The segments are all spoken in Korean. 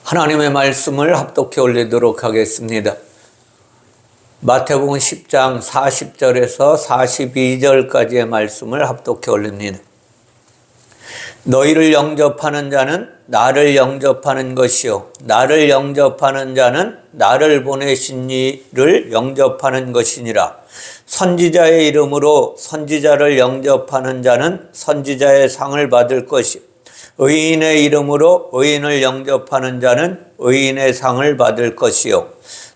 하나님의 말씀을 합독해 올리도록 하겠습니다. 마태복음 10장 40절에서 42절까지의 말씀을 합독해 올립니다. 너희를 영접하는 자는 나를 영접하는 것이요 나를 영접하는 자는 나를 보내신 이를 영접하는 것이니라. 선지자의 이름으로 선지자를 영접하는 자는 선지자의 상을 받을 것이요 의인의 이름으로 의인을 영접하는 자는 의인의 상을 받을 것이요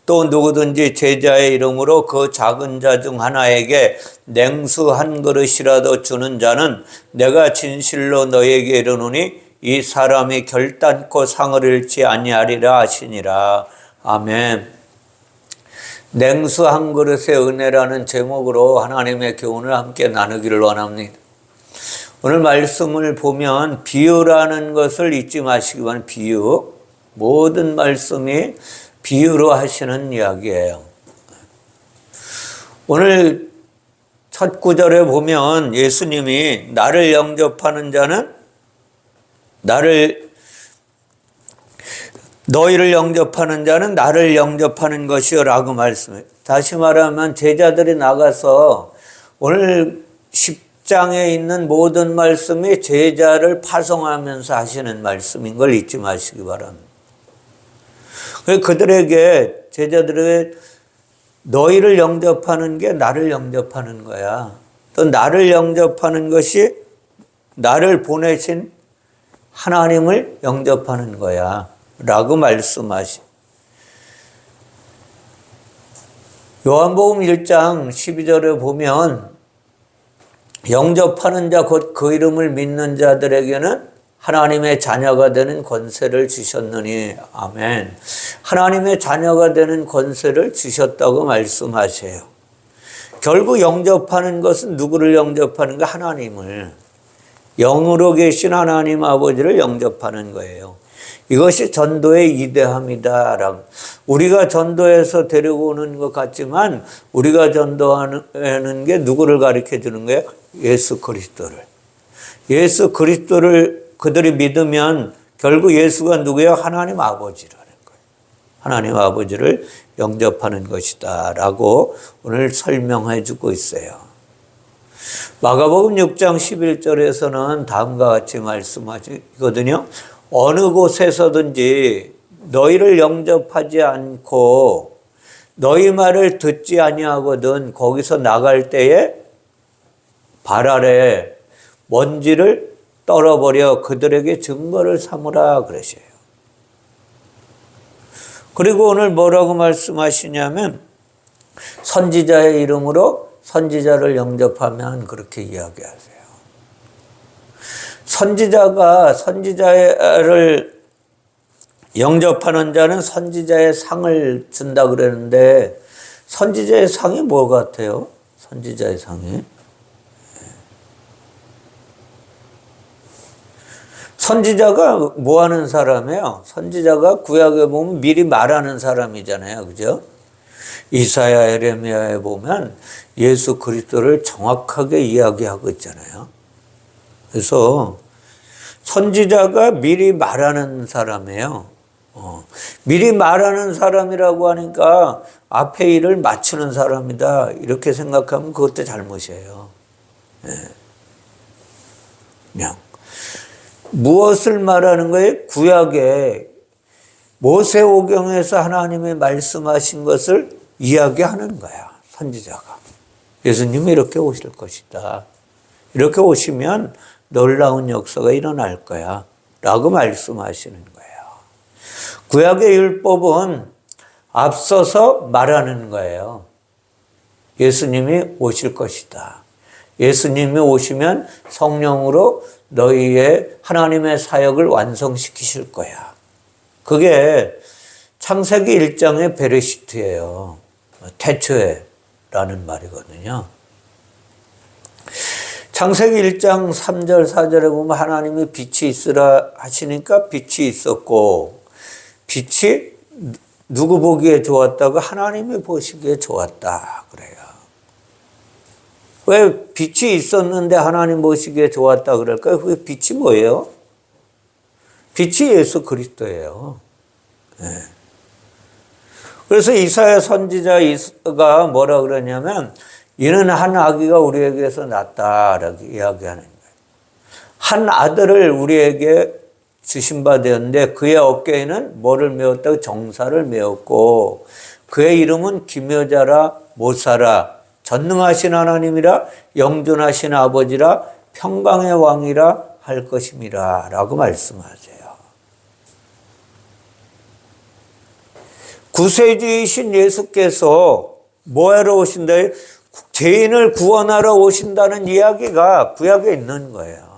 또 누구든지 제자의 이름으로 그 작은 자 중 하나에게 냉수 한 그릇이라도 주는 자는 내가 진실로 너에게 이르노니 이 사람이 결단코 상을 잃지 아니하리라 하시니라. 아멘. 냉수 한 그릇의 은혜라는 제목으로 하나님의 교훈을 함께 나누기를 원합니다. 오늘 말씀을 보면 비유라는 것을 잊지 마시기 바랍니다. 비유. 모든 말씀이 비유로 하시는 이야기예요. 오늘 첫 구절에 보면 예수님이 나를 영접하는 자는 너희를 영접하는 자는 나를 영접하는 것이요 라고 말씀해요. 다시 말하면 제자들이 나가서 오늘 10장에 있는 모든 말씀이 제자를 파송하면서 하시는 말씀인 걸 잊지 마시기 바랍니다. 그들에게 제자들에게 너희를 영접하는 게 나를 영접하는 거야. 또 나를 영접하는 것이 나를 보내신 하나님을 영접하는 거야 라고 말씀하시. 요한복음 1장 12절에 보면 영접하는 자 곧 그 이름을 믿는 자들에게는 하나님의 자녀가 되는 권세를 주셨느니. 아멘. 하나님의 자녀가 되는 권세를 주셨다고 말씀하세요. 결국 영접하는 것은 누구를 영접하는가? 하나님을. 영으로 계신 하나님 아버지를 영접하는 거예요. 이것이 전도의 이대함이다. 우리가 전도해서 데리고 오는 것 같지만 우리가 전도하는 게 누구를 가르쳐 주는 거예요? 예수 그리스도를. 예수 그리스도를 그들이 믿으면 결국 예수가 누구예요? 하나님 아버지라는 거예요. 하나님 아버지를 영접하는 것이다 라고 오늘 설명해 주고 있어요. 마가복음 6장 11절에서는 다음과 같이 말씀하시거든요. 어느 곳에서든지 너희를 영접하지 않고 너희 말을 듣지 아니하거든 거기서 나갈 때에 발 아래 먼지를 떨어버려 그들에게 증거를 삼으라 그러셔요. 그리고 오늘 뭐라고 말씀하시냐면 선지자의 이름으로 선지자를 영접하면 그렇게 이야기하세요. 선지자를 영접하는 자는 선지자의 상을 준다 그랬는데 선지자의 상이 뭐 같아요? 선지자의 상이? 선지자가 뭐 하는 사람이에요? 선지자가 구약에 보면 미리 말하는 사람이잖아요. 그죠? 이사야, 에레미야에 보면 예수 그리스도를 정확하게 이야기하고 있잖아요. 그래서 선지자가 미리 말하는 사람이에요. 미리 말하는 사람이라고 하니까 앞에 일을 맞추는 사람이다. 이렇게 생각하면 그것도 잘못이에요. 그냥. 무엇을 말하는 거예요? 구약에 모세오경에서 하나님이 말씀하신 것을 이야기하는 거야. 선지자가. 예수님이 이렇게 오실 것이다. 이렇게 오시면 놀라운 역사가 일어날 거야. 라고 말씀하시는 거예요. 구약의 율법은 앞서서 말하는 거예요. 예수님이 오실 것이다. 예수님이 오시면 성령으로 너희의 하나님의 사역을 완성시키실 거야. 그게 창세기 1장의 베레시트예요. 태초에라는 말이거든요. 창세기 1장 3절 4절에 보면 하나님이 빛이 있으라 하시니까 빛이 있었고 빛이 누구 보기에 좋았다고? 하나님이 보시기에 좋았다 그래요. 왜 빛이 있었는데 하나님 보시기에 좋았다 그럴까요? 그 빛이 뭐예요? 빛이 예수 그리스도예요. 그래서 이사야 선지자가 뭐라 그러냐면 이는 한 아기가 우리에게서 났다라고 이야기하는 거예요. 한 아들을 우리에게 주신 바 되었는데 그의 어깨에는 뭐를 메었다고? 정사를 메었고 그의 이름은 기묘자라 모사라 전능하신 하나님이라 영존하신 아버지라 평강의 왕이라 할 것임이라 라고 말씀하세요. 구세주이신 예수께서 뭐하러 오신다? 죄인을 구원하러 오신다는 이야기가 구약에 있는 거예요.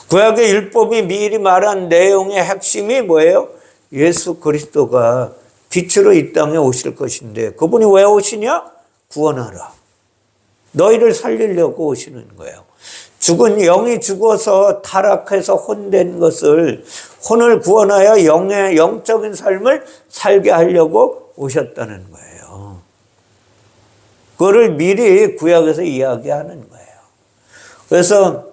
구약의 율법이 미리 말한 내용의 핵심이 뭐예요? 예수 그리스도가 빛으로 이 땅에 오실 것인데 그분이 왜 오시냐? 구원하라. 너희를 살리려고 오시는 거예요. 죽은 영이 죽어서 타락해서 혼된 것을 혼을 구원하여 영적인 삶을 살게 하려고 오셨다는 거예요. 그거를 미리 구약에서 이야기하는 거예요. 그래서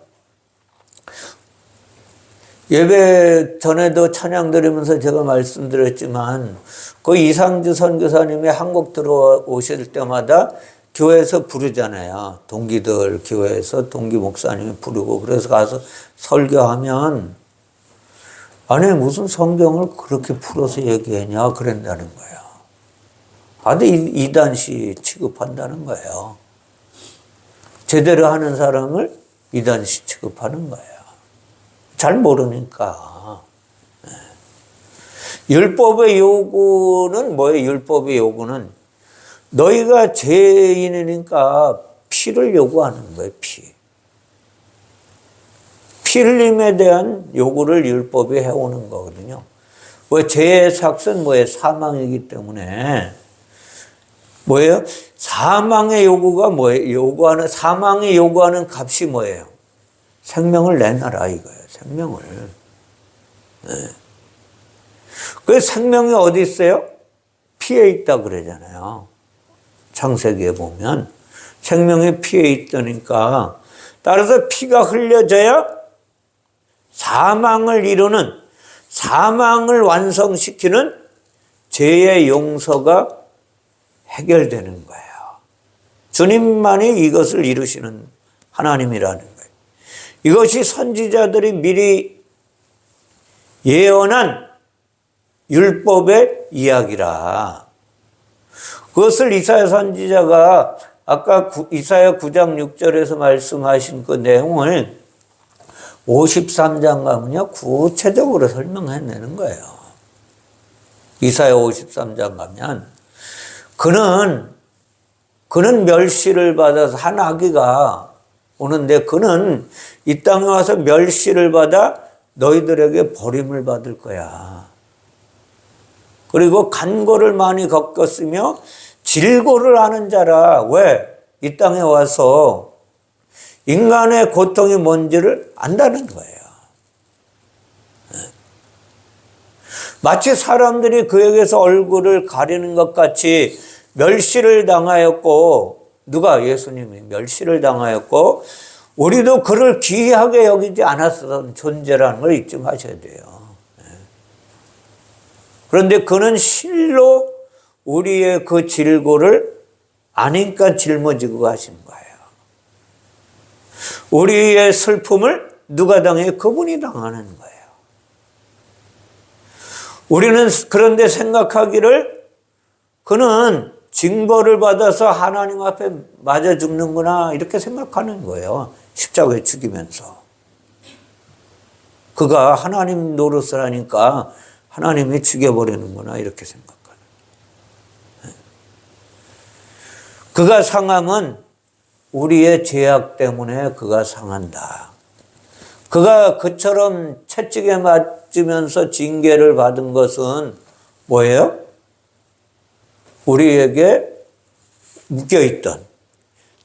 예배 전에도 찬양 드리면서 제가 말씀드렸지만 그 이상주 선교사님이 한국 들어오실 때마다 교회에서 부르잖아요. 동기들 교회에서 동기 목사님이 부르고 그래서 가서 설교하면 아니 무슨 성경을 그렇게 풀어서 얘기하냐 그런다는 거예요. 아주 이단시 취급한다는 거예요. 제대로 하는 사람을 이단시 취급하는 거예요. 잘 모르니까. 율법의 요구는 뭐예요? 율법의 요구는 너희가 죄인이니까 피를 요구하는 거예요. 피 흘림에 대한 요구를 율법이 해오는 거거든요. 왜 죄의 삭은 뭐예요? 사망이기 때문에 뭐예요? 사망의 요구가 뭐예요? 사망이 요구하는 값이 뭐예요? 생명을 내놔라 이거예요. 생명을. 그 생명이 어디 있어요? 피에 있다 그러잖아요. 창세기에 보면 생명이 피에 있다니까 따라서 피가 흘려져야 사망을 이루는 사망을 완성시키는 죄의 용서가 해결되는 거예요. 주님만이 이것을 이루시는 하나님이라는 거예요. 이것이 선지자들이 미리 예언한 율법의 이야기라. 그것을 이사야 선지자가 아까 이사야 9장 6절에서 말씀하신 그 내용을 53장 가면요 구체적으로 설명해내는 거예요. 이사야 53장 가면 그는 멸시를 받아서 한 아기가 오는데 그는 이 땅에 와서 멸시를 받아 너희들에게 버림을 받을 거야. 그리고 간고를 많이 겪었으며 질고를 하는 자라. 왜? 이 땅에 와서 인간의 고통이 뭔지를 안다는 거예요. 마치 사람들이 그에게서 얼굴을 가리는 것 같이 멸시를 당하였고 누가? 예수님이 멸시를 당하였고 우리도 그를 귀하게 여기지 않았던 존재라는 걸 잊지 마셔야 돼요. 그런데 그는 실로 우리의 그 질고를 아니까 짊어지고 가신 거예요. 우리의 슬픔을 누가 당해? 그분이 당하는 거예요. 우리는 그런데 생각하기를 그는 징벌을 받아서 하나님 앞에 맞아 죽는구나 이렇게 생각하는 거예요. 십자가에 죽이면서. 그가 하나님 노릇을 하니까 하나님이 죽여버리는구나 이렇게 생각하는 거예요. 그가 상함은 우리의 죄악 때문에 그가 상한다. 그가 그처럼 채찍에 맞으면서 징계를 받은 것은 뭐예요? 우리에게 묶여있던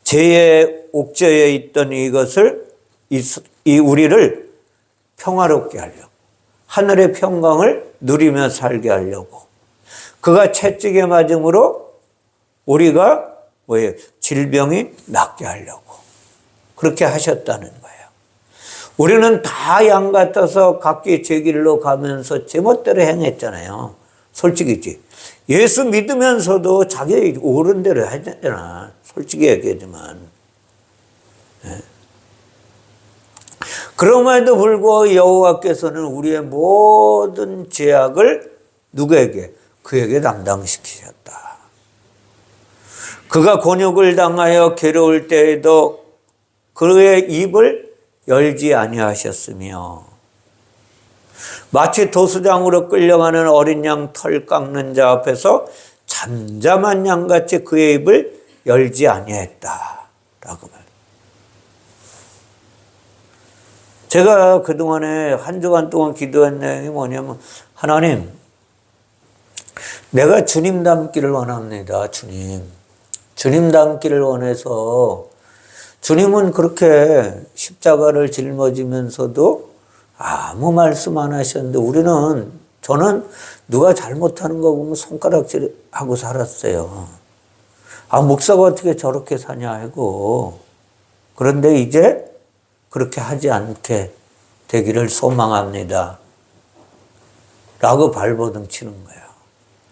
죄의 옥죄에 있던 이것을 우리를 평화롭게 하려고 하늘의 평강을 누리며 살게 하려고 그가 채찍에 맞음으로 우리가 뭐예요? 질병이 낫게 하려고 그렇게 하셨다는 거예요. 우리는 다 양 같아서 각기 제 길로 가면서 제 멋대로 행했잖아요. 솔직히지. 예수 믿으면서도 자기 옳은 대로 했잖아. 솔직히 얘기하지만. 네. 그럼에도 불구하고 여호와께서는 우리의 모든 죄악을 누구에게? 그에게 담당시키셨다. 그가 곤욕을 당하여 괴로울 때에도 그의 입을 열지 아니하셨으며 마치 도수장으로 끌려가는 어린 양 털 깎는 자 앞에서 잠잠한 양같이 그의 입을 열지 아니했다 라고 말합니다. 제가 그동안에 한 주간 동안 기도한 내용이 뭐냐면, 하나님, 내가 주님 닮기를 원합니다. 주님 닮기를 원해서, 주님은 그렇게 십자가를 짊어지면서도 아무 말씀 안 하셨는데, 저는 누가 잘못하는 거 보면 손가락질하고 살았어요. 아, 목사가 어떻게 저렇게 사냐 하고. 그런데 이제 그렇게 하지 않게 되기를 소망합니다. 라고 발버둥 치는 거예요.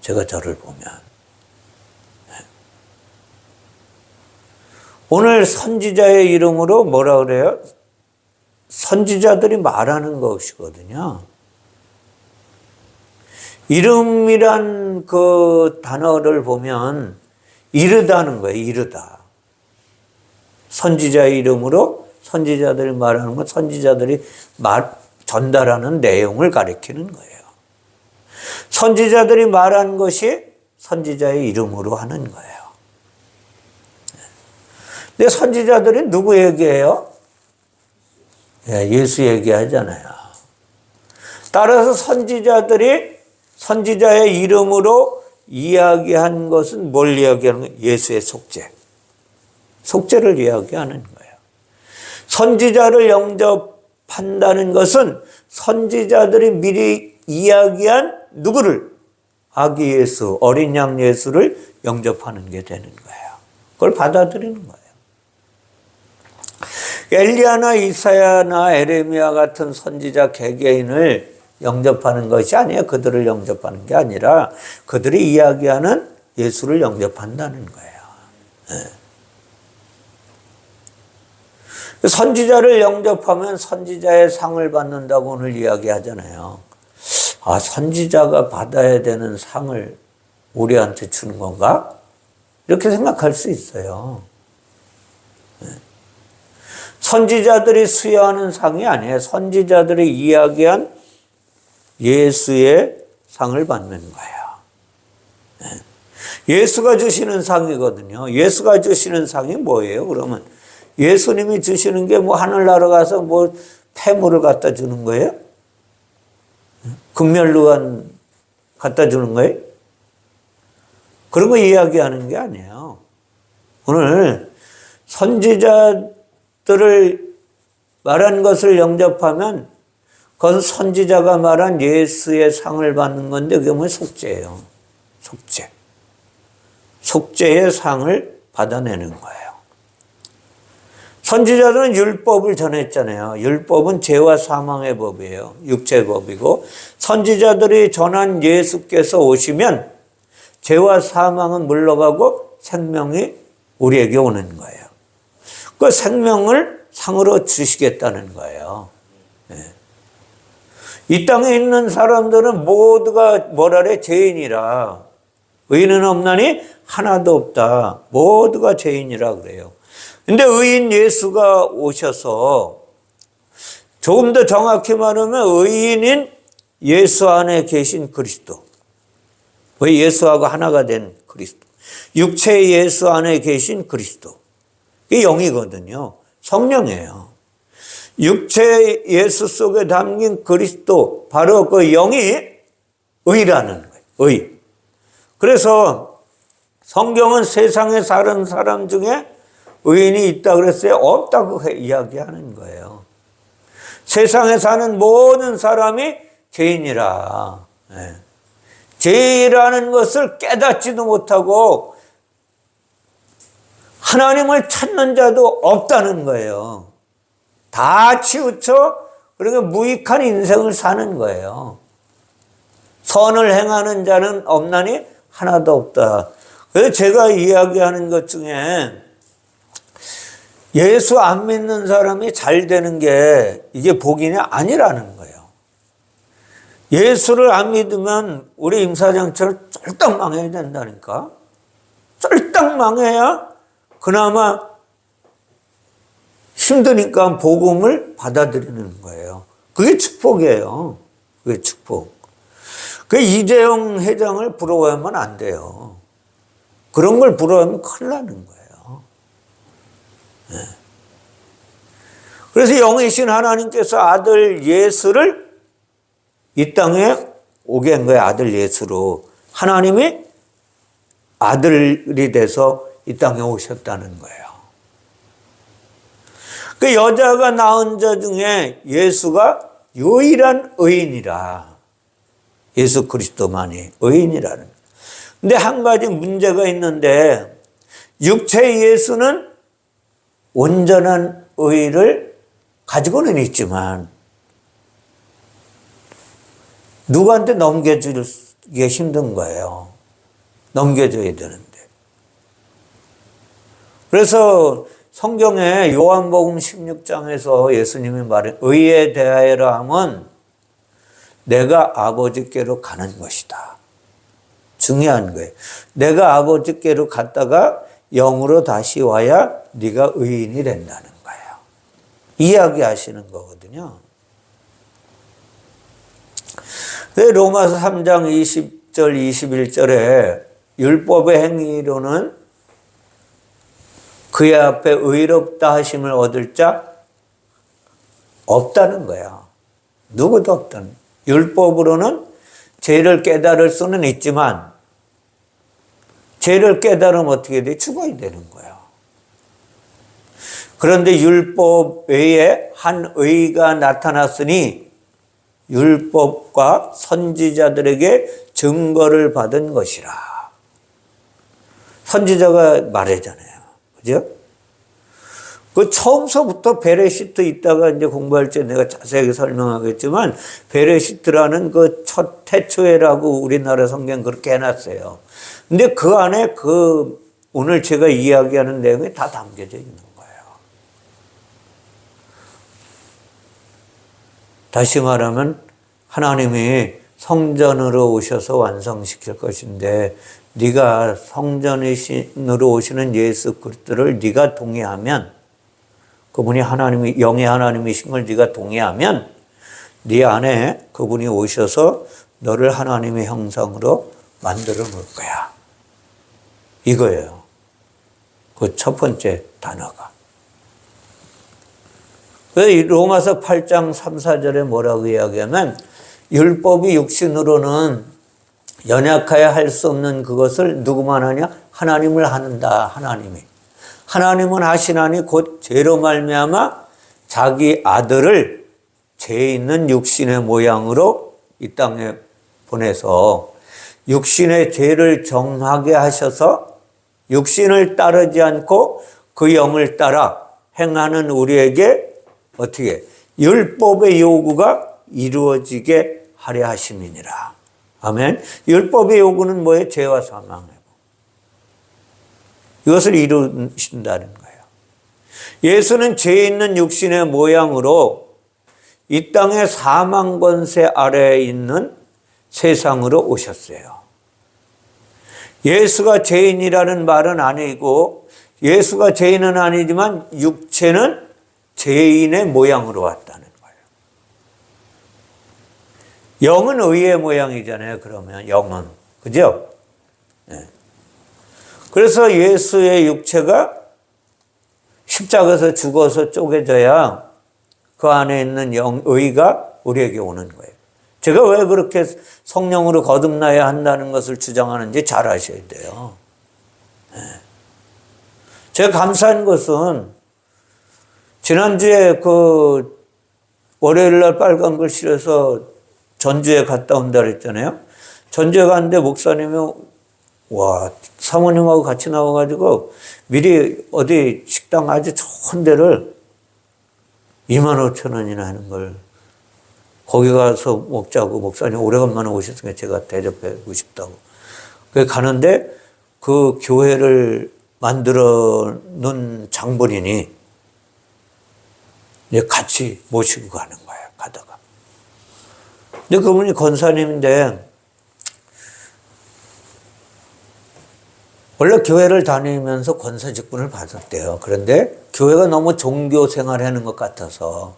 제가 저를 보면. 오늘 선지자의 이름으로 뭐라 그래요? 선지자들이 말하는 것이거든요. 이름이란 그 단어를 보면 이르다는 거예요. 이르다. 선지자의 이름으로 선지자들이 말하는 건 선지자들이 전달하는 내용을 가리키는 거예요. 선지자들이 말한 것이 선지자의 이름으로 하는 거예요. 근데 선지자들이 누구 얘기해요? 예수 얘기하잖아요. 따라서 선지자들이 선지자의 이름으로 이야기한 것은 뭘 이야기하는 거예요? 예수의 속죄. 속죄를 이야기하는 거예요. 선지자를 영접한다는 것은 선지자들이 미리 이야기한 누구를? 아기 예수, 어린 양 예수를 영접하는 게 되는 거예요. 그걸 받아들이는 거예요. 엘리야나 이사야나 에레미야 같은 선지자 개개인을 영접하는 것이 아니에요. 그들을 영접하는 게 아니라 그들이 이야기하는 예수를 영접한다는 거예요. 네. 선지자를 영접하면 선지자의 상을 받는다고 오늘 이야기하잖아요. 아, 선지자가 받아야 되는 상을 우리한테 주는 건가? 이렇게 생각할 수 있어요. 선지자들이 수여하는 상이 아니에요. 선지자들이 이야기한 예수의 상을 받는 거예요. 예수가 주시는 상이거든요. 예수가 주시는 상이 뭐예요, 그러면? 예수님이 주시는 게 뭐 하늘나라 가서 뭐 폐물을 갖다 주는 거예요? 극멸루간 갖다 주는 거예요? 그런 거 이야기하는 게 아니에요. 오늘 선지자들을 말한 것을 영접하면 그건 선지자가 말한 예수의 상을 받는 건데 그게 뭐예요? 속죄예요. 속죄. 속죄의 상을 받아내는 거예요. 선지자들은 율법을 전했잖아요. 율법은 죄와 사망의 법이에요. 육체의 법이고 선지자들이 전한 예수께서 오시면 죄와 사망은 물러가고 생명이 우리에게 오는 거예요. 그 생명을 상으로 주시겠다는 거예요. 이 땅에 있는 사람들은 모두가 뭐라래? 죄인이라. 의인은 없나니 하나도 없다. 모두가 죄인이라 그래요. 근데 의인 예수가 오셔서 조금 더 정확히 말하면 의인인 예수 안에 계신 그리스도. 예수하고 하나가 된 그리스도. 육체의 예수 안에 계신 그리스도. 이게 영이거든요. 성령이에요. 육체의 예수 속에 담긴 그리스도. 바로 그 영이 의라는 거예요. 의. 그래서 성경은 세상에 사는 사람 중에 의인이 있다 그랬어요? 없다고 이야기하는 거예요. 세상에 사는 모든 사람이 죄인이라. 죄라는 것을 깨닫지도 못하고 하나님을 찾는 자도 없다는 거예요. 다 치우쳐 그러니까 무익한 인생을 사는 거예요. 선을 행하는 자는 없나니 하나도 없다. 그래서 제가 이야기하는 것 중에 예수 안 믿는 사람이 잘 되는 게 이게 복이냐? 아니라는 거예요. 예수를 안 믿으면 우리 임사장처럼 쫄딱 망해야 된다니까. 쫄딱 망해야 그나마 힘드니까 복음을 받아들이는 거예요. 그게 축복이에요. 그게 축복. 그 이재용 회장을 부러워하면 안 돼요. 그런 걸 부러워하면 큰일 나는 거예요. 네. 그래서 영이신 하나님께서 아들 예수를 이 땅에 오게 한 거예요. 아들 예수로. 하나님이 아들이 돼서 이 땅에 오셨다는 거예요. 그 여자가 낳은 자 중에 예수가 유일한 의인이라. 예수 그리스도만이 의인이라는. 근데 한 가지 문제가 있는데 육체의 예수는 온전한 의를 가지고는 있지만 누구한테 넘겨주기가 힘든 거예요. 넘겨줘야 되는데. 그래서 성경에 요한복음 16장에서 예수님이 말해 의에 대하여라 하면 내가 아버지께로 가는 것이다. 중요한 거예요. 내가 아버지께로 갔다가 영으로 다시 와야 네가 의인이 된다는 거예요. 이야기하시는 거거든요. 로마서 3장 20절 21절에 율법의 행위로는 그의 앞에 의롭다 하심을 얻을 자 없다는 거야. 누구도 없다는. 율법으로는 죄를 깨달을 수는 있지만 죄를 깨달으면 어떻게 돼? 죽어야 되는 거야. 그런데 율법 외에 한 의가 나타났으니 율법과 선지자들에게 증거를 받은 것이라. 선지자가 말하잖아요. 그죠? 그 처음서부터 베레시트 있다가 이제 공부할 때 내가 자세하게 설명하겠지만 베레시트라는 그 첫 태초에라고 우리나라 성경 그렇게 해놨어요. 근데 그 안에 그 오늘 제가 이야기하는 내용이 다 담겨져 있는 거예요. 다시 말하면 하나님이 성전으로 오셔서 완성시킬 것인데 네가 성전으로 오시는 예수 그리스도를 네가 동의하면 그분이 하나님이 영의 하나님이신 걸 네가 동의하면 네 안에 그분이 오셔서 너를 하나님의 형상으로 만들어 놓을 거야. 이거예요. 그 첫 번째 단어가. 로마서 8장 3, 4절에 뭐라고 이야기하면 율법이 육신으로는 연약하여 할 수 없는 그것을 누구만 하냐? 하나님을 하는다. 하나님이. 하나님은 하시나니 곧 죄로 말미암아 자기 아들을 죄 있는 육신의 모양으로 이 땅에 보내서 육신의 죄를 정하게 하셔서 육신을 따르지 않고 그 영을 따라 행하는 우리에게 어떻게 율법의 요구가 이루어지게 하려 하심이니라. 아멘. 율법의 요구는 뭐예요? 죄와 사망이고. 이것을 이루신다는 거예요. 예수는 죄 있는 육신의 모양으로 이 땅의 사망 권세 아래에 있는 세상으로 오셨어요. 예수가 죄인이라는 말은 아니고 예수가 죄인은 아니지만 육체는 죄인의 모양으로 왔다는 거예요. 영은 의의 모양이잖아요. 그러면 영은. 그죠? 네. 그래서 예수의 육체가 십자가에서 죽어서 쪼개져야 그 안에 있는 의가 우리에게 오는 거예요. 제가 왜 그렇게 성령으로 거듭나야 한다는 것을 주장하는지 잘 아셔야 돼요. 네. 제가 감사한 것은 지난주에 그 월요일날 빨간 글씨에서 전주에 갔다 온다 그랬잖아요. 전주에 갔는데 목사님이 사모님하고 같이 나와가지고 미리 어디 식당 아주 좋은 데를 25,000원이나 하는 걸 거기 가서 먹자고 목사님 오래간만에 오셨으니까 제가 대접하고 싶다고. 그래 가는데 그 교회를 만들어 놓은 장본인이 이제 같이 모시고 가는 거예요. 가다가. 근데 그분이 권사님인데 원래 교회를 다니면서 권사 직분을 받았대요. 그런데 교회가 너무 종교 생활하는 것 같아서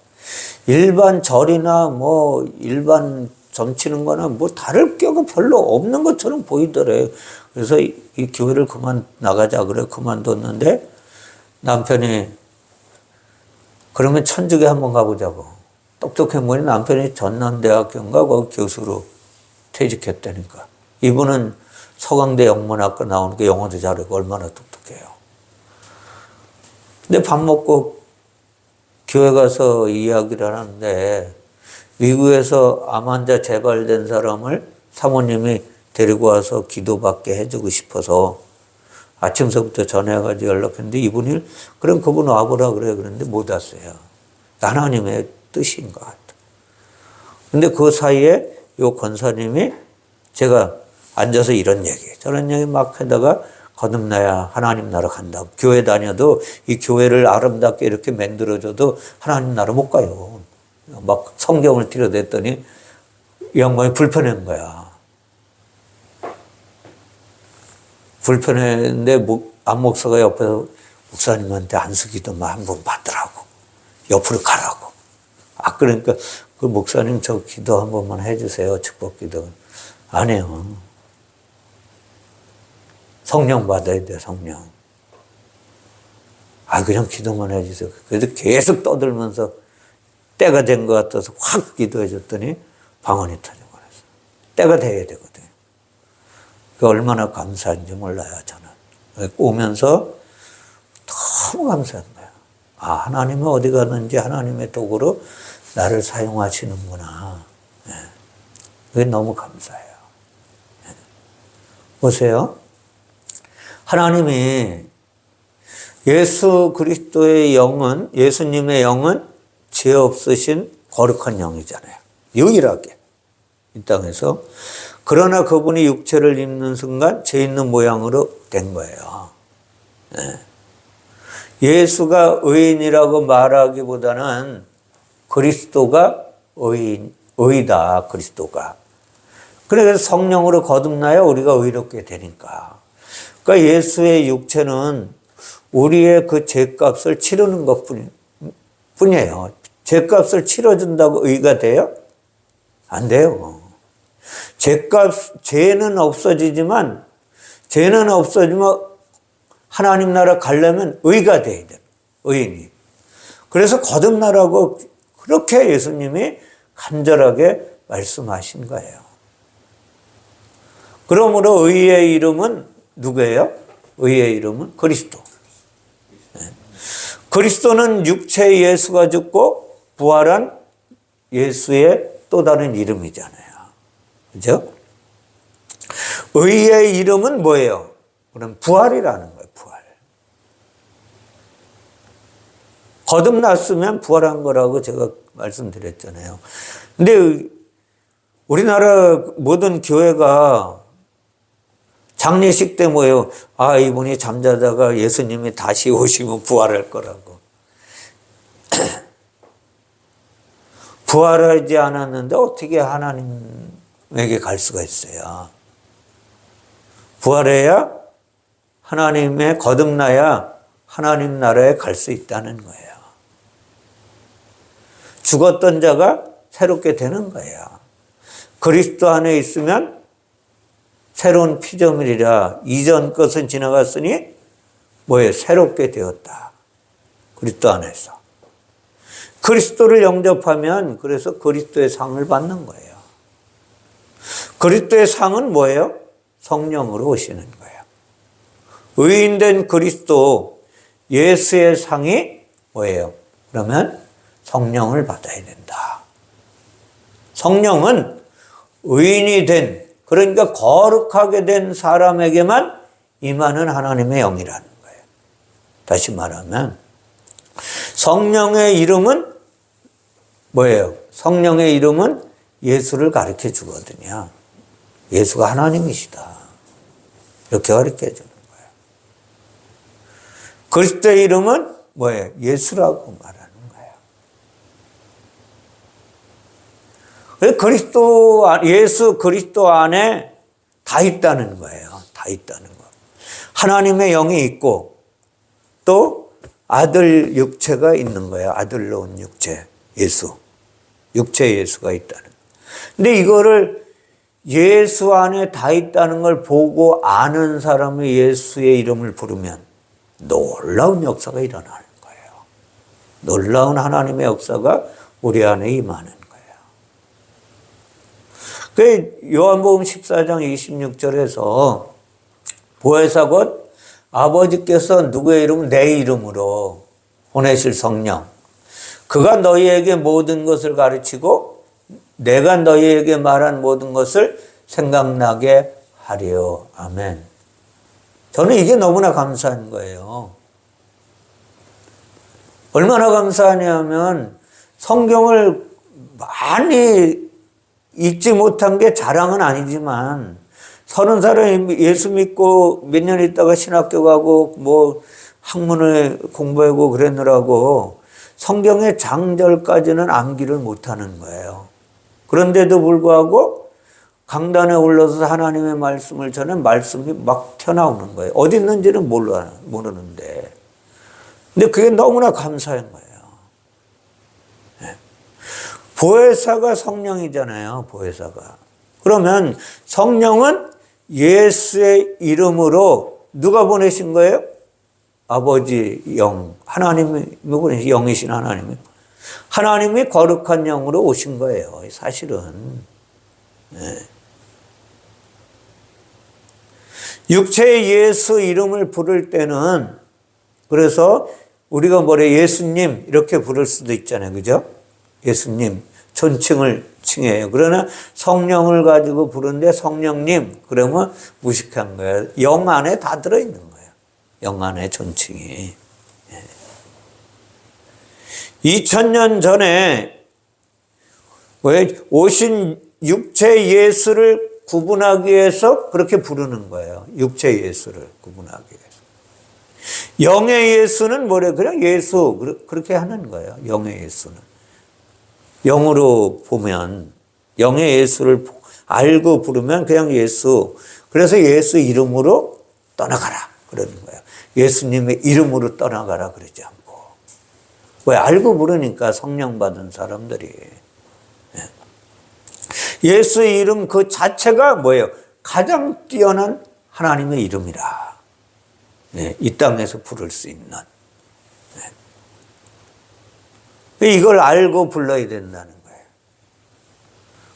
일반 절이나 뭐 일반 점치는 거나 뭐 다를 게 별로 없는 것처럼 보이더래요. 그래서 이 교회를 그만 나가자 그래 그만뒀는데 남편이 그러면 천주교 한번 가보자고. 똑똑한 분이 남편이 전남대학교인가 거기 교수로 퇴직했다니까. 이분은 서강대 영문학과 나오니까 영어도 잘하고 얼마나 똑똑해요. 근데 밥 먹고 교회 가서 이야기를 하는데 미국에서 암 환자 재발된 사람을 사모님이 데리고 와서 기도받게 해주고 싶어서 아침서부터 전화해가지고 연락했는데 이분이 그럼 그분 와보라 그래 그랬는데 못 왔어요. 하나님의 뜻인 것 같아. 근데 그 사이에 요 권사님이 제가 앉아서 이런 얘기 저런 얘기 막 하다가 거듭나야 하나님 나라 간다고. 교회 다녀도 이 교회를 아름답게 이렇게 만들어줘도 하나님 나라 못 가요. 막 성경을 들여댔더니 이 양반이 불편한 거야. 불편했는데 안 목사가 옆에서 목사님한테 안수기도만 한번 받으라고. 옆으로 가라고. 아 그러니까 그 목사님 저 기도 한 번만 해주세요. 축복기도. 안 해요. 성령 받아야 돼, 성령. 아, 그냥 기도만 해주세요. 그래서 계속 떠들면서 때가 된 것 같아서 확 기도해 줬더니 방언이 터져버렸어. 때가 돼야 되거든. 그 얼마나 감사한지 몰라요, 저는. 오면서 너무 감사한 거야. 아, 하나님은 어디 가는지 하나님의 도구로 나를 사용하시는구나. 네. 그게 너무 감사해요. 네. 보세요. 하나님이 예수 그리스도의 영은, 예수님의 영은 죄 없으신 거룩한 영이잖아요. 유일하게 이 땅에서. 그러나 그분이 육체를 입는 순간 죄 있는 모양으로 된 거예요. 네. 예수가 의인이라고 말하기보다는 그리스도가 의다, 그리스도가. 그래서 성령으로 거듭나야 우리가 의롭게 되니까. 그러니까 예수의 육체는 우리의 그 죄값을 치르는 것 뿐이에요. 죄값을 치러준다고 의가 돼요? 안 돼요. 죄는 없어지지만 하나님 나라 가려면 의가 돼야 돼요. 의인이. 그래서 거듭나라고 그렇게 예수님이 간절하게 말씀하신 거예요. 그러므로 의의 이름은 누구예요? 의의 이름은 그리스도. 그리스도는 육체 예수가 죽고 부활한 예수의 또 다른 이름이잖아요. 그죠? 의의 이름은 뭐예요? 그럼 부활이라는 거예요. 부활. 거듭났으면 부활한 거라고 제가 말씀드렸잖아요. 근데 우리나라 모든 교회가 장례식 때 뭐예요? 아, 이분이 잠자다가 예수님이 다시 오시면 부활할 거라고. 부활하지 않았는데 어떻게 하나님에게 갈 수가 있어요? 부활해야 하나님의 거듭나야 하나님 나라에 갈 수 있다는 거예요. 죽었던 자가 새롭게 되는 거예요. 그리스도 안에 있으면 새로운 피조물이라 이전 것은 지나갔으니 뭐예요? 새롭게 되었다. 그리스도 안에서. 그리스도를 영접하면 그래서 그리스도의 상을 받는 거예요. 그리스도의 상은 뭐예요? 성령으로 오시는 거예요. 의인된 그리스도 예수의 상이 뭐예요? 그러면 성령을 받아야 된다. 성령은 의인이 된, 그러니까 거룩하게 된 사람에게만 임하는 하나님의 영이라는 거예요. 다시 말하면 성령의 이름은 뭐예요? 성령의 이름은 예수를 가르쳐 주거든요. 예수가 하나님이시다. 이렇게 가르쳐 주는 거예요. 그리스도의 이름은 뭐예요? 예수라고 말하는 거예요. 예수 그리스도 안에 다 있다는 거예요. 다 있다는 거. 하나님의 영이 있고 또 아들 육체가 있는 거예요. 아들로 온 육체, 예수. 육체 예수가 있다는. 근데 이거를 예수 안에 다 있다는 걸 보고 아는 사람이 예수의 이름을 부르면 놀라운 역사가 일어나는 거예요. 놀라운 하나님의 역사가 우리 안에 임하는 거예요. 그 요한복음 14장 26절에서 보혜사 곧 아버지께서 누구의 이름은 내 이름으로 보내실 성령, 그가 너희에게 모든 것을 가르치고 내가 너희에게 말한 모든 것을 생각나게 하리요. 아멘. 저는 이게 너무나 감사한 거예요. 얼마나 감사하냐면 성경을 많이 읽지 못한 게 자랑은 아니지만 30살에 예수 믿고 몇 년 있다가 신학교 가고 뭐 학문을 공부하고 그랬느라고 성경의 장절까지는 암기를 못하는 거예요. 그런데도 불구하고 강단에 올라서 하나님의 말씀을 전해 말씀이 막 튀어나오는 거예요. 어디 있는지는 모르는데. 근데 그게 너무나 감사한 거예요. 네. 보혜사가 성령이잖아요. 보혜사가. 그러면 성령은 예수의 이름으로 누가 보내신 거예요? 아버지 영, 하나님이 보내신 영이신 하나님이. 하나님이 거룩한 영으로 오신 거예요. 사실은. 네. 육체의 예수 이름을 부를 때는 그래서 우리가 뭐래 예수님 이렇게 부를 수도 있잖아요. 그죠? 예수님 존칭을 칭해요. 그러나 성령을 가지고 부르는데 성령님 그러면 무식한 거예요. 영 안에 다 들어있는 거예요. 영 안에 존칭이. 2000년 전에 오신 육체 예수를 구분하기 위해서 그렇게 부르는 거예요. 육체 예수를 구분하기 위해서. 영의 예수는 뭐래? 그냥 예수 그렇게 하는 거예요. 영의 예수는. 영으로 보면 영의 예수를 알고 부르면 그냥 예수. 그래서 예수 이름으로 떠나가라 그러는 거예요. 예수님의 이름으로 떠나가라 그러지 않고. 왜? 알고 부르니까 성령 받은 사람들이. 예수의 이름 그 자체가 뭐예요? 가장 뛰어난 하나님의 이름이라. 네, 이 땅에서 부를 수 있는. 네. 이걸 알고 불러야 된다는 거예요.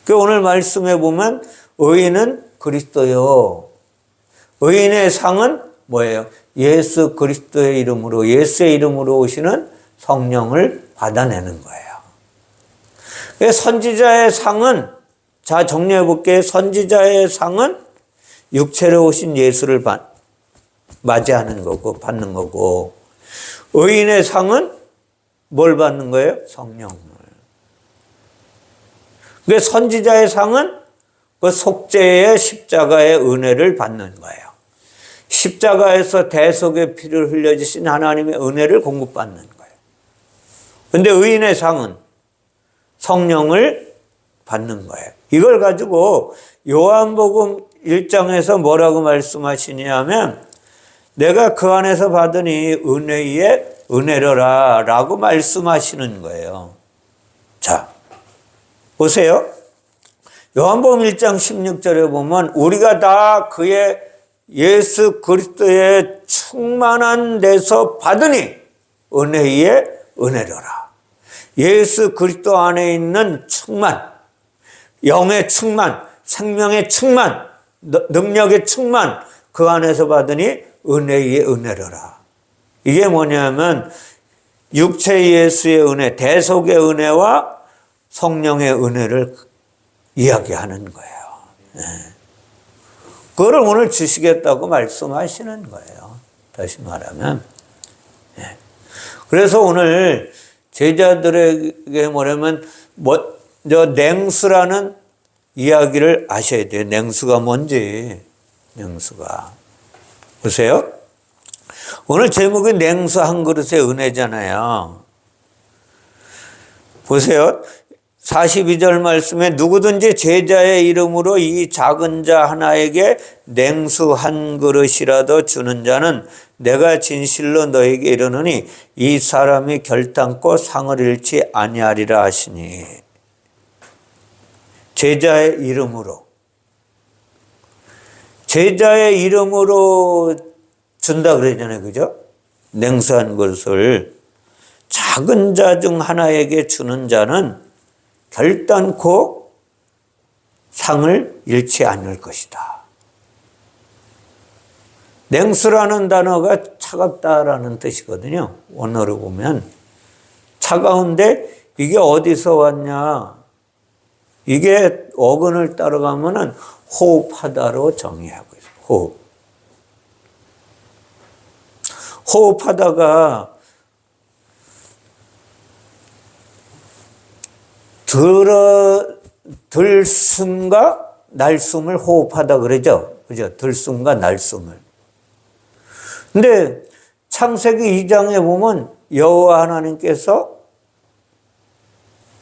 그 오늘 말씀에 보면 의인은 그리스도요. 의인의 상은 뭐예요? 예수 그리스도의 이름으로 예수의 이름으로 오시는 성령을 받아내는 거예요. 선지자의 상은 자 정리해 볼게요. 선지자의 상은 육체로 오신 예수를 맞이하는 거고 받는 거고 의인의 상은 뭘 받는 거예요? 성령을. 그 선지자의 상은 그 속죄의 십자가의 은혜를 받는 거예요. 십자가에서 대속의 피를 흘려주신 하나님의 은혜를 공급받는 거예요. 그런데 의인의 상은 성령을 받는 거예요. 이걸 가지고 요한복음 1장에서 뭐라고 말씀하시냐면 내가 그 안에서 받으니 은혜의 은혜로라 라고 말씀하시는 거예요. 자, 보세요. 요한복음 1장 16절에 보면 우리가 다 그의 예수 그리스도의 충만한 데서 받으니 은혜의 은혜로라. 예수 그리스도 안에 있는 충만, 영의 충만, 생명의 충만, 능력의 충만 그 안에서 받으니 은혜의 은혜로라. 이게 뭐냐면 육체 예수의 은혜, 대속의 은혜와 성령의 은혜를 이야기하는 거예요. 네. 그걸 오늘 주시겠다고 말씀하시는 거예요. 다시 말하면. 네. 그래서 오늘 제자들에게 뭐냐면 먼저 냉수라는 이야기를 아셔야 돼요. 냉수가 뭔지. 냉수가. 보세요. 오늘 제목이 냉수 한 그릇의 은혜잖아요. 보세요. 42절 말씀에 누구든지 제자의 이름으로 이 작은 자 하나에게 냉수 한 그릇이라도 주는 자는 내가 진실로 너에게 이르노니 이 사람이 결단코 상을 잃지 아니하리라 하시니. 제자의 이름으로. 제자의 이름으로 준다 그러잖아요. 그죠? 냉수 한 그릇을 작은 자 중 하나에게 주는 자는 결단코 상을 잃지 않을 것이다. 냉수라는 단어가 차갑다라는 뜻이거든요. 원어로 보면. 차가운데 이게 어디서 왔냐? 이게 어근을 따라가면은 호흡하다로 정의하고 있어요. 호흡. 호흡하다가 들숨과 날숨을 호흡하다 그러죠. 그죠? 들숨과 날숨을. 근데 창세기 2장에 보면 여호와 하나님께서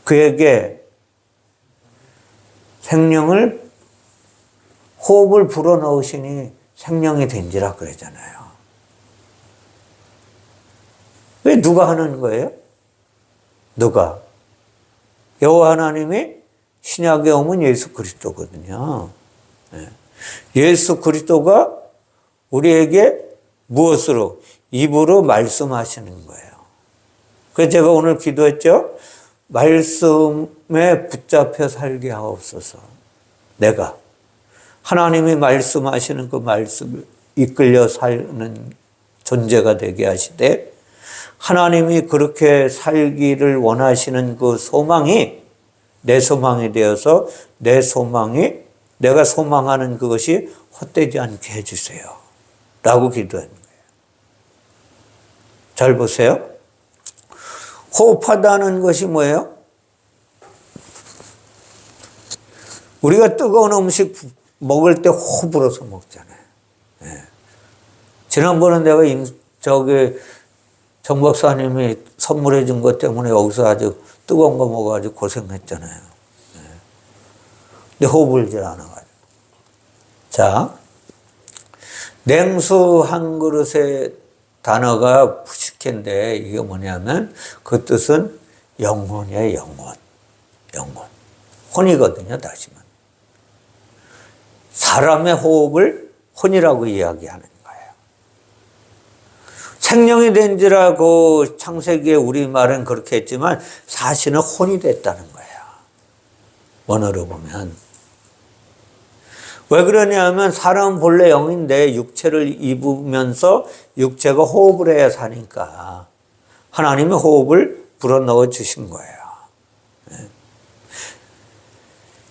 그에게 생명을 호흡을 불어넣으시니 생명이 된지라 그러잖아요. 왜 누가 하는 거예요? 누가? 여호와 하나님이 신약에 오면 예수 그리스도거든요. 예수 그리스도가 우리에게 무엇으로? 입으로 말씀하시는 거예요. 그래서 제가 오늘 기도했죠. 말씀에 붙잡혀 살게 하옵소서. 내가 하나님이 말씀하시는 그 말씀을 이끌려 사는 존재가 되게 하시되 하나님이 그렇게 살기를 원하시는 그 소망이 내 소망이 되어서 내 소망이 내가 소망하는 그것이 헛되지 않게 해주세요. 라고 기도하는 거예요. 잘 보세요. 호흡하다는 것이 뭐예요? 우리가 뜨거운 음식 먹을 때 호흡 불어서 먹잖아요. 네. 지난번에 내가 정 박사님이 선물해 준 것 때문에 여기서 아주 뜨거운 거 먹어가지고 고생했잖아요. 네. 근데 호흡을 잘 안 해가지고. 자, 냉수 한 그릇의 단어가 푸시케인데 이게 뭐냐면 그 뜻은 영혼이에요. 영혼. 영혼. 혼이거든요. 다시만. 사람의 호흡을 혼이라고 이야기하는 거예요. 생명이 된지라고 창세기에 우리말은 그렇게 했지만 사실은 혼이 됐다는 거예요. 원어로 보면. 왜 그러냐면 사람은 본래 영인데 육체를 입으면서 육체가 호흡을 해야 사니까 하나님이 호흡을 불어넣어 주신 거예요.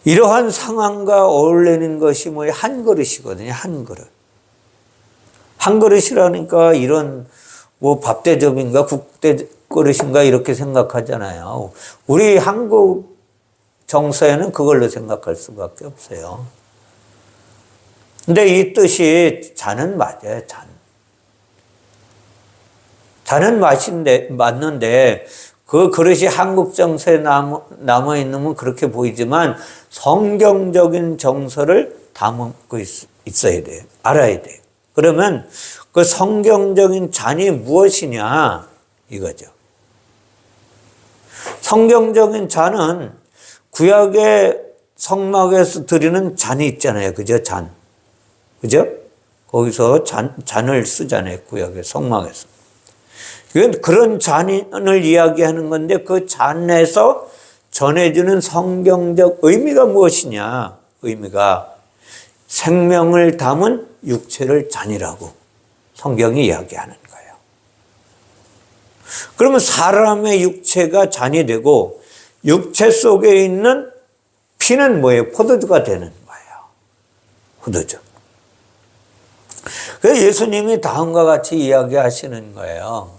이러한 상황과 어울리는 것이 뭐예요? 한 그릇이거든요. 한 그릇. 한 그릇이라니까 이런 뭐 밥대접인가 국대 그릇인가 이렇게 생각하잖아요. 우리 한국 정서에는 그걸로 생각할 수밖에 없어요. 근데 이 뜻이 잔은 맞아요. 잔. 잔은 맞는데 그 그릇이 한국 정서에 남아있는 건 그렇게 보이지만 성경적인 정서를 담고 있어야 돼요. 알아야 돼요. 그러면 그 성경적인 잔이 무엇이냐 이거죠. 성경적인 잔은 구약의 성막에서 드리는 잔이 있잖아요. 그죠? 잔. 그죠? 거기서 잔을 쓰잖아요. 구약의 성막에서. 이건 그런 잔을 이야기하는 건데 그 잔에서 전해주는 성경적 의미가 무엇이냐? 의미가 생명을 담은 육체를 잔이라고 성경이 이야기하는 거예요. 그러면 사람의 육체가 잔이 되고 육체 속에 있는 피는 뭐예요? 포도주가 되는 거예요. 포도주. 그래서 예수님이 다음과 같이 이야기하시는 거예요.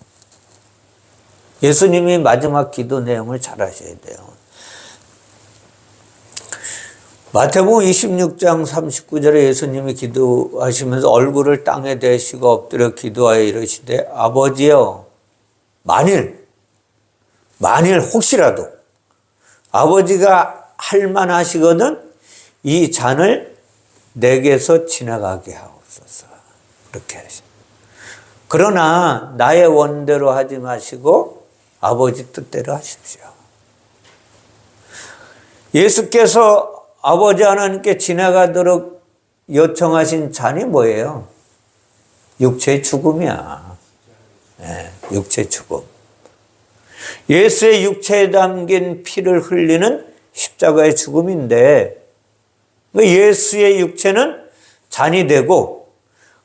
예수님이 마지막 기도 내용을 잘 하셔야 돼요. 마태복음 26장 39절에 예수님이 기도하시면서 얼굴을 땅에 대시고 엎드려 기도하여 이르시되 아버지여 만일 혹시라도 아버지가 할 만하시거든 이 잔을 내게서 지나가게 하옵소서. 그렇게 하십니다. 그러나 나의 원대로 하지 마시고 아버지 뜻대로 하십시오. 예수께서 아버지 하나님께 지나가도록 요청하신 잔이 뭐예요? 육체의 죽음이야. 네, 육체의 죽음. 예수의 육체에 담긴 피를 흘리는 십자가의 죽음인데 예수의 육체는 잔이 되고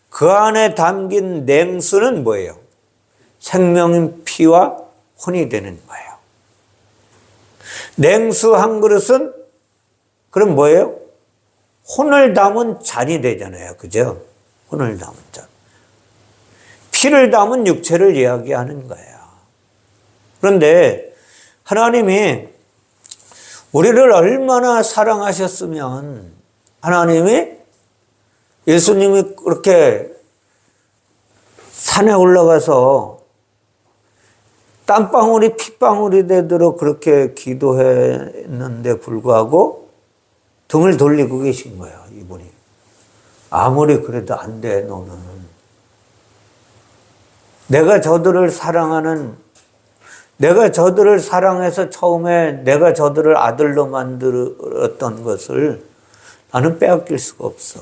그 안에 담긴 냉수는 뭐예요? 생명인 피와 혼이 되는 거예요. 냉수 한 그릇은 그럼 뭐예요? 혼을 담은 잔이 되잖아요. 그죠? 혼을 담은 잔. 피를 담은 육체를 이야기하는 거예요. 그런데 하나님이 우리를 얼마나 사랑하셨으면 하나님이 예수님이 그렇게 산에 올라가서 땀방울이 핏방울이 되도록 그렇게 기도했는데 불구하고 등을 돌리고 계신 거예요, 이분이. 아무리 그래도 안 돼, 너는. 내가 저들을 사랑해서 처음에 내가 저들을 아들로 만들었던 것을 나는 빼앗길 수가 없어.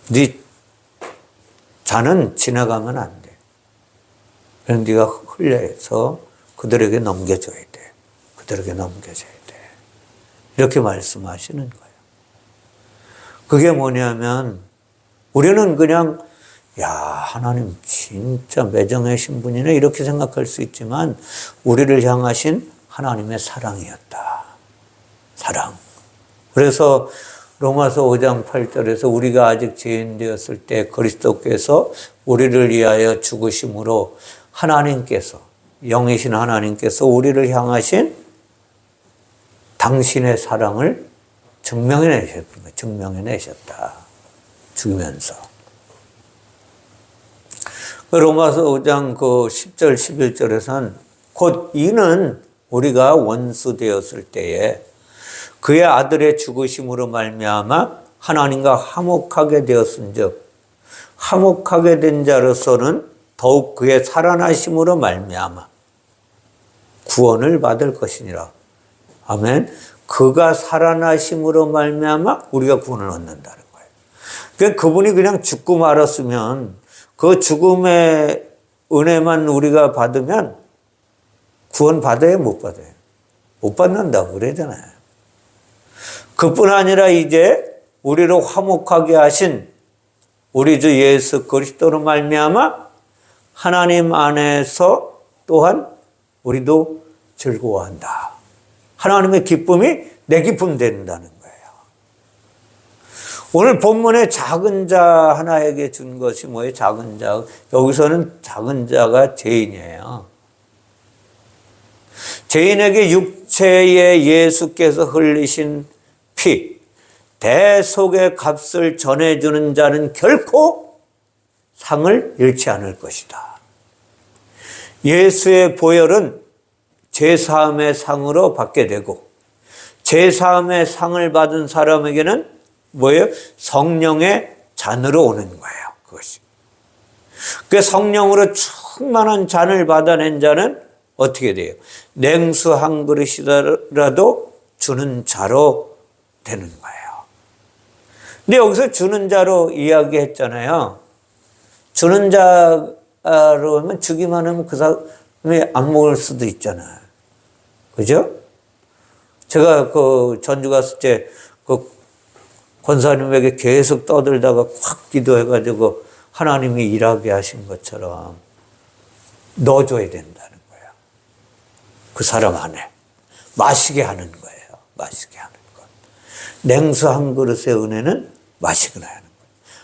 네 잔은 지나가면 안 돼. 그래서 네가 흘려서 그들에게 넘겨줘야 돼. 그들에게 넘겨줘야 돼. 이렇게 말씀하시는 거예요. 그게 뭐냐면 우리는 그냥 야, 하나님 진짜 매정하신 분이네 이렇게 생각할 수 있지만 우리를 향하신 하나님의 사랑이었다. 사랑. 그래서 로마서 5장 8절에서 우리가 아직 죄인 되었을 때 그리스도께서 우리를 위하여 죽으심으로 하나님께서 영이신 하나님께서 우리를 향하신 당신의 사랑을 증명해내셨다. 죽으면서. 로마서 5장 그 10절 11절에서는 곧 이는 우리가 원수 되었을 때에 그의 아들의 죽으심으로 말미암아 하나님과 화목하게 되었은즉 화목하게 된 자로서는 더욱 그의 살아나심으로 말미암아 구원을 받을 것이니라. 아멘. 그가 살아나심으로 말미암아 우리가 구원을 얻는다는 거예요. 그러니까 그분이 그냥 죽고 말았으면 그 죽음의 은혜만 우리가 받으면 구원 받아요, 못 받아요? 못 받는다고 그러잖아요. 그뿐 아니라 이제 우리를 화목하게 하신 우리 주 예수 그리스도로 말미암아 하나님 안에서 또한 우리도 즐거워한다. 하나님의 기쁨이 내 기쁨 된다는 거예요. 오늘 본문에 작은 자 하나에게 준 것이 뭐예요? 작은 자. 여기서는 작은 자가 죄인이에요. 죄인에게 육체에 예수께서 흘리신 피, 대속의 값을 전해주는 자는 결코 상을 잃지 않을 것이다. 예수의 보혈은 제사함의 상으로 받게 되고 제사함의 상을 받은 사람에게는 뭐예요? 성령의 잔으로 오는 거예요. 그것이. 그 성령으로 충만한 잔을 받아낸 자는 어떻게 돼요? 냉수 한 그릇이라도 주는 자로 되는 거예요. 근데 여기서 주는 자로 이야기했잖아요. 주는 자로 하면 주기만 하면 그 사람이 안 먹을 수도 있잖아요. 그죠? 제가 그 전주 갔을 때 그 권사님에게 계속 떠들다가 확 기도해가지고 하나님이 일하게 하신 것처럼 넣어줘야 된다는 거예요. 그 사람 안에. 마시게 하는 거예요. 마시게 하는 것. 냉수 한 그릇의 은혜는 마시게 하는 거예요.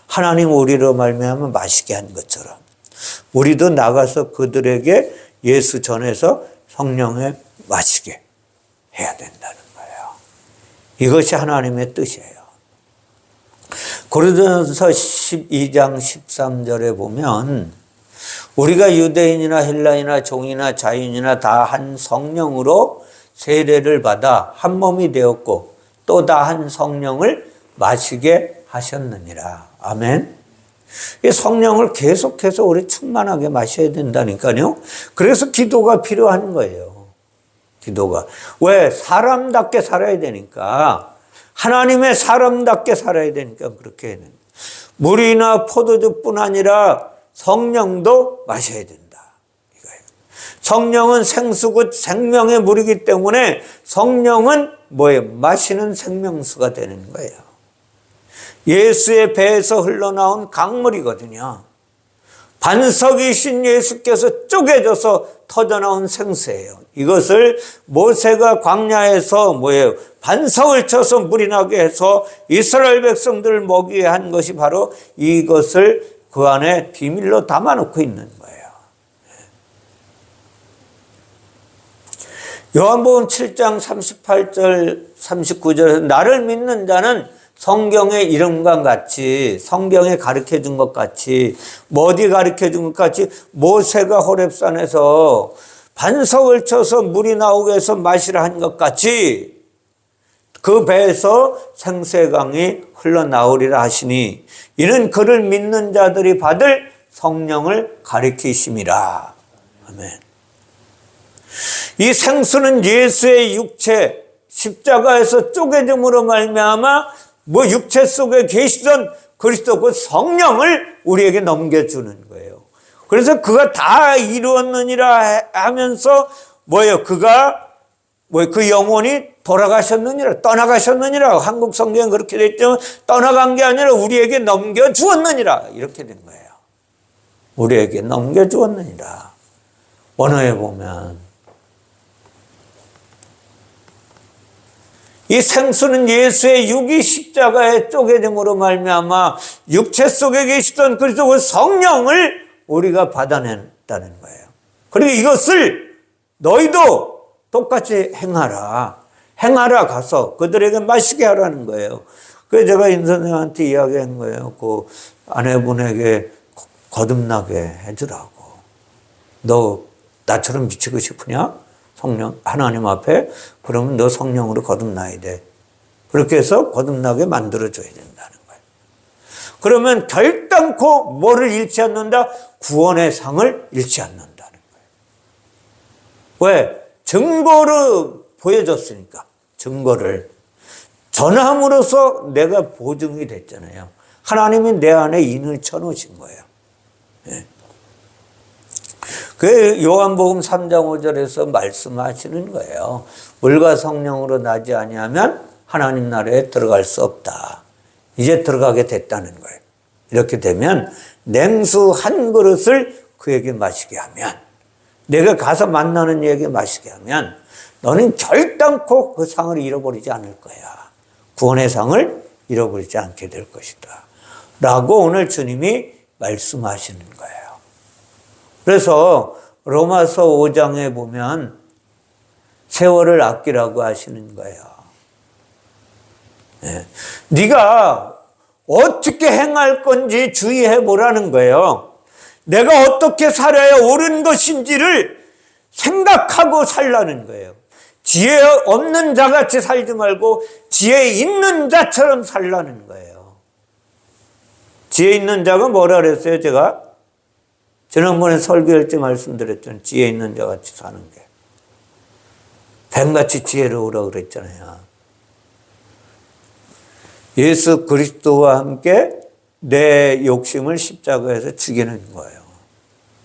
하나님 우리로 말미암아 마시게 한 것처럼 우리도 나가서 그들에게 예수 전해서 성령에 마시게. 해야 된다는 거예요. 이것이 하나님의 뜻이에요. 고린도전서 12장 13절에 보면 우리가 유대인이나 헬라인이나 종이나 자유인이나 다 한 성령으로 세례를 받아 한 몸이 되었고 또 다 한 성령을 마시게 하셨느니라. 아멘. 이 성령을 계속해서 우리 충만하게 마셔야 된다니까요. 그래서 기도가 필요한 거예요. 기도가. 왜? 사람답게 살아야 되니까. 하나님의 사람답게 살아야 되니까 그렇게 해야 된다. 물이나 포도주뿐 아니라 성령도 마셔야 된다. 이거예요. 성령은 생수고 생명의 물이기 때문에 성령은 뭐예요? 마시는 생명수가 되는 거예요. 예수의 배에서 흘러나온 강물이거든요. 반석이신 예수께서 쪼개져서 터져나온 생수예요. 이것을 모세가 광야에서 뭐예요? 반석을 쳐서 물이 나게 해서 이스라엘 백성들을 먹이게 한 것이 바로 이것을 그 안에 비밀로 담아놓고 있는 거예요. 요한복음 7장 38절 39절에서 나를 믿는 자는 성경의 이름과 같이 성경에 가르쳐 준 것 같이 어디 가르쳐 준 것 같이 모세가 호렙산에서 반석을 쳐서 물이 나오게 해서 마시라 한 것 같이 그 배에서 생수의 강이 흘러나오리라 하시니 이는 그를 믿는 자들이 받을 성령을 가리키심이라. 아멘. 이 생수는 예수의 육체 십자가에서 쪼개짐으로 말미암아 육체 속에 계시던 그리스도 그 성령을 우리에게 넘겨주는 거예요. 그래서 그가 다 이루었느니라 하면서 그가 그 영혼이 돌아가셨느니라, 떠나가셨느니라. 한국 성경은 그렇게 됐죠. 떠나간 게 아니라 우리에게 넘겨주었느니라. 이렇게 된 거예요. 우리에게 넘겨주었느니라. 원어에 보면 이 생수는 예수의 육이 십자가에 쪼개짐으로 말미암아 육체 속에 계시던 그리스도 그 성령을 우리가 받아낸다는 거예요. 그리고 이것을 너희도 똑같이 행하라 가서 그들에게 마시게 하라는 거예요. 그래서 제가 임 선생한테 이야기한 거예요. 그 아내분에게 거듭나게 해주라고. 너 나처럼 미치고 싶으냐? 성령, 하나님 앞에? 그러면 너 성령으로 거듭나야 돼. 그렇게 해서 거듭나게 만들어줘야 된다는 거예요. 그러면 결단코 뭐를 잃지 않는다? 구원의 상을 잃지 않는다는 거예요. 왜? 증거를 보여줬으니까. 증거를 전함으로써 내가 보증이 됐잖아요. 하나님이 내 안에 인을 쳐놓으신 거예요. 네. 그 요한복음 3장 5절에서 말씀하시는 거예요. 물과 성령으로 나지 아니하면 하나님 나라에 들어갈 수 없다. 이제 들어가게 됐다는 거예요. 이렇게 되면 냉수 한 그릇을 그에게 마시게 하면, 내가 가서 만나는 이에게 마시게 하면 너는 결단코 그 상을 잃어버리지 않을 거야. 구원의 상을 잃어버리지 않게 될 것이다. 라고 오늘 주님이 말씀하시는 거예요. 그래서 로마서 5장에 보면 세월을 아끼라고 하시는 거예요. 네. 네가 어떻게 행할 건지 주의해 보라는 거예요. 내가 어떻게 살아야 옳은 것인지를 생각하고 살라는 거예요. 지혜 없는 자같이 살지 말고 지혜 있는 자처럼 살라는 거예요. 지혜 있는 자가 뭐라 그랬어요, 제가? 지난번에 설교할 때 말씀드렸잖아요. 지혜 있는 자같이 사는 게. 뱀같이 지혜로우라고 그랬잖아요. 예수 그리스도와 함께 내 욕심을 십자가에서 죽이는 거예요.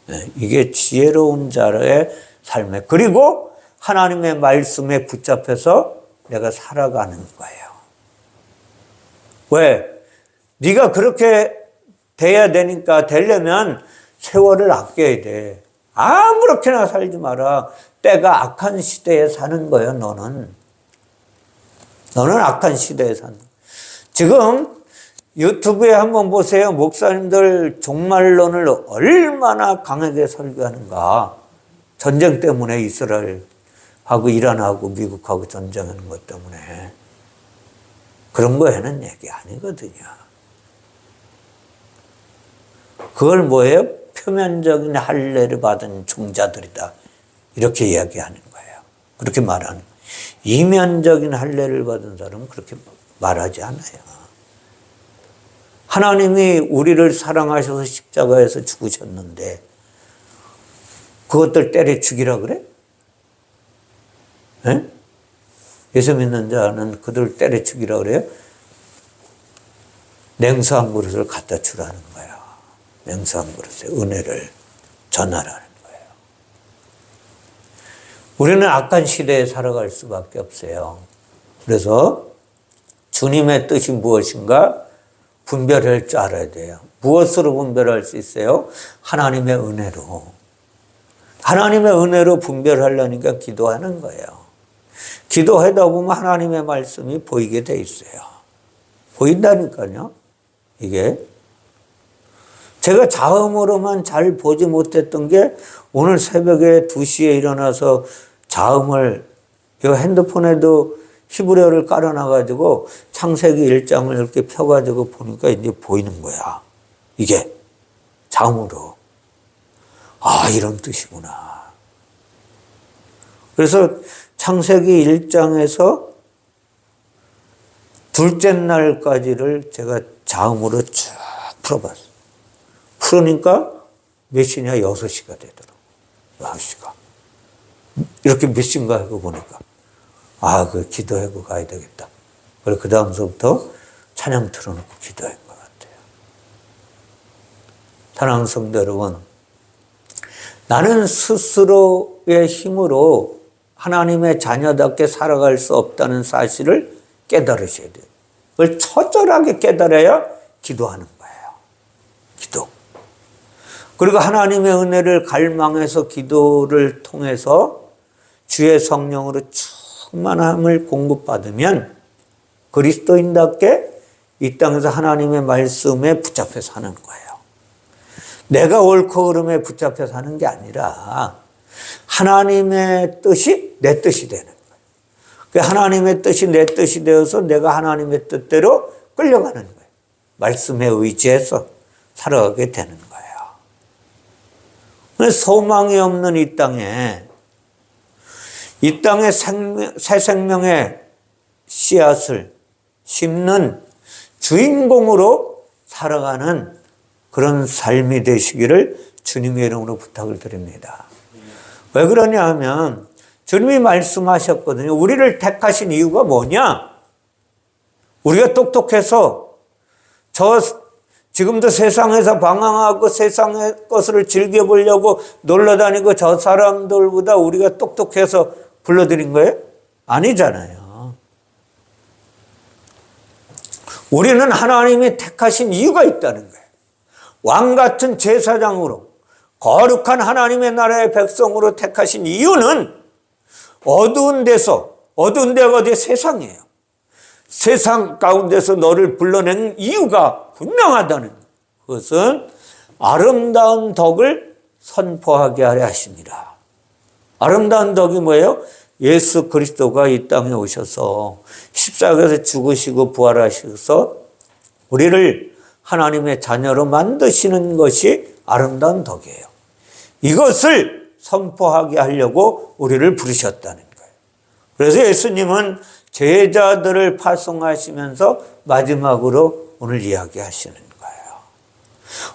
네, 이게 지혜로운 자의 삶에, 그리고 하나님의 말씀에 붙잡혀서 내가 살아가는 거예요. 왜? 네가 그렇게 돼야 되니까, 되려면 세월을 아껴야 돼. 아무렇게나 살지 마라. 때가 악한 시대에 사는 거예요, 너는. 너는 악한 시대에 사는 거예요. 지금 유튜브에 한번 보세요. 목사님들 종말론을 얼마나 강하게 설교하는가. 전쟁 때문에 이스라엘 이란하고 미국하고 전쟁하는 것 때문에 그런 거 하는 얘기 아니거든요. 그걸 뭐예요? 표면적인 할례를 받은 종자들이다. 이렇게 이야기하는 거예요. 그렇게 말하는 거예요. 이면적인 할례를 받은 사람은 그렇게 말하지 않아요. 하나님이 우리를 사랑하셔서 십자가에서 죽으셨는데 그것들 때려 죽이라 그래? 예? 예수 믿는 자는 그들 때려 죽이라 그래요? 냉수 한 그릇을 갖다 주라는 거야. 냉수 한 그릇에 은혜를 전하라는 거예요. 우리는 악한 시대에 살아갈 수밖에 없어요. 그래서 주님의 뜻이 무엇인가 분별할 줄 알아야 돼요. 무엇으로 분별할 수 있어요? 하나님의 은혜로. 하나님의 은혜로 분별하려니까 기도하는 거예요. 기도하다 보면 하나님의 말씀이 보이게 돼 있어요. 보인다니까요. 이게 제가 자음으로만 잘 보지 못했던 게 오늘 새벽에 2시에 일어나서 자음을 이 핸드폰에도 히브리어를 깔아놔가지고 창세기 1장을 이렇게 펴가지고 보니까 이제 보이는 거야. 이게 자음으로. 아, 이런 뜻이구나. 그래서 창세기 1장에서 둘째 날까지를 제가 자음으로 쭉 풀어봤어요. 풀으니까 몇 시냐? 6시가 되더라고요. 6시가. 이렇게 몇 시인가 하고 보니까 아, 그 기도하고 가야 되겠다. 그래서 그 다음서부터 찬양 틀어놓고 기도한 것 같아요. 사랑하는 성도 여러분, 나는 스스로의 힘으로 하나님의 자녀답게 살아갈 수 없다는 사실을 깨달으셔야 돼요. 그걸 처절하게 깨달아야 기도하는 거예요. 기도. 그리고 하나님의 은혜를 갈망해서 기도를 통해서 주의 성령으로 충만함을 공급받으면 그리스도인답게 이 땅에서 하나님의 말씀에 붙잡혀 사는 거예요. 내가 옳고 그름에 붙잡혀 사는 게 아니라 하나님의 뜻이 내 뜻이 되는 거예요. 하나님의 뜻이 내 뜻이 되어서 내가 하나님의 뜻대로 끌려가는 거예요. 말씀에 의지해서 살아가게 되는 거예요. 소망이 없는 이 땅에 새 생명의 씨앗을 심는 주인공으로 살아가는 그런 삶이 되시기를 주님의 이름으로 부탁을 드립니다. 왜 그러냐 하면 주님이 말씀하셨거든요. 우리를 택하신 이유가 뭐냐? 우리가 똑똑해서 지금도 세상에서 방황하고 세상의 것을 즐겨보려고 놀러다니고 저 사람들보다 우리가 똑똑해서 불러드린 거예요? 아니잖아요. 우리는 하나님이 택하신 이유가 있다는 거예요. 왕같은 제사장으로 거룩한 하나님의 나라의 백성으로 택하신 이유는 어두운 데가 어디? 세상이에요. 세상 가운데서 너를 불러낸 이유가 분명하다는 그것은 아름다운 덕을 선포하게 하려 하십니다. 아름다운 덕이 뭐예요? 예수 그리스도가 이 땅에 오셔서 십자가에서 죽으시고 부활하셔서 우리를 하나님의 자녀로 만드시는 것이 아름다운 덕이에요. 이것을 선포하게 하려고 우리를 부르셨다는 거예요. 그래서 예수님은 제자들을 파송하시면서 마지막으로 오늘 이야기하시는 거예요.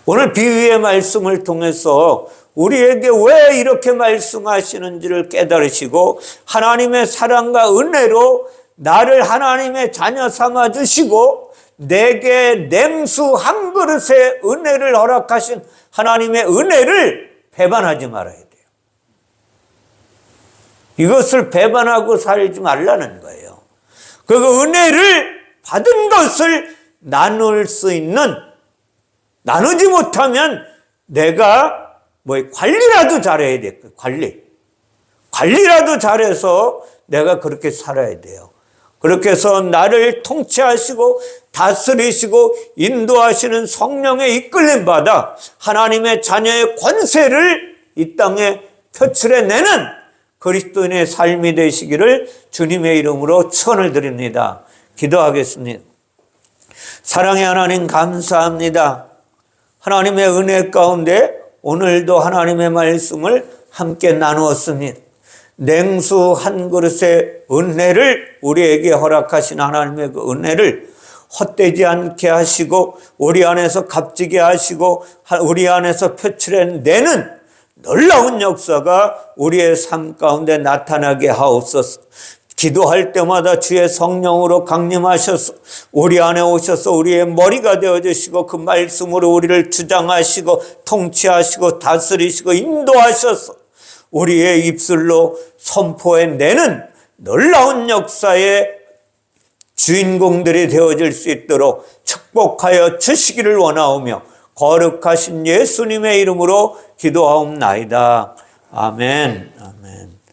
오늘 비유의 말씀을 통해서 우리에게 왜 이렇게 말씀하시는지를 깨달으시고 하나님의 사랑과 은혜로 나를 하나님의 자녀 삼아 주시고 내게 냉수 한 그릇의 은혜를 허락하신 하나님의 은혜를 배반하지 말아야 돼요. 이것을 배반하고 살지 말라는 거예요. 그 은혜를 받은 것을 나눌 수 있는, 나누지 못하면 내가 관리라도 잘해야 돼요. 관리라도 잘해서 내가 그렇게 살아야 돼요. 그렇게 해서 나를 통치하시고 다스리시고 인도하시는 성령의 이끌림 받아 하나님의 자녀의 권세를 이 땅에 표출해내는 그리스도인의 삶이 되시기를 주님의 이름으로 축원을 드립니다. 기도하겠습니다. 사랑의 하나님 감사합니다. 하나님의 은혜 가운데 오늘도 하나님의 말씀을 함께 나누었습니다. 냉수 한 그릇의 은혜를 우리에게 허락하신 하나님의 그 은혜를 헛되지 않게 하시고 우리 안에서 값지게 하시고 우리 안에서 표출해내는 놀라운 역사가 우리의 삶 가운데 나타나게 하옵소서. 기도할 때마다 주의 성령으로 강림하셔서 우리 안에 오셔서 우리의 머리가 되어주시고 그 말씀으로 우리를 주장하시고 통치하시고 다스리시고 인도하셔서 우리의 입술로 선포해내는 놀라운 역사의 주인공들이 되어질 수 있도록 축복하여 주시기를 원하오며 거룩하신 예수님의 이름으로 기도하옵나이다. 아멘. 아멘.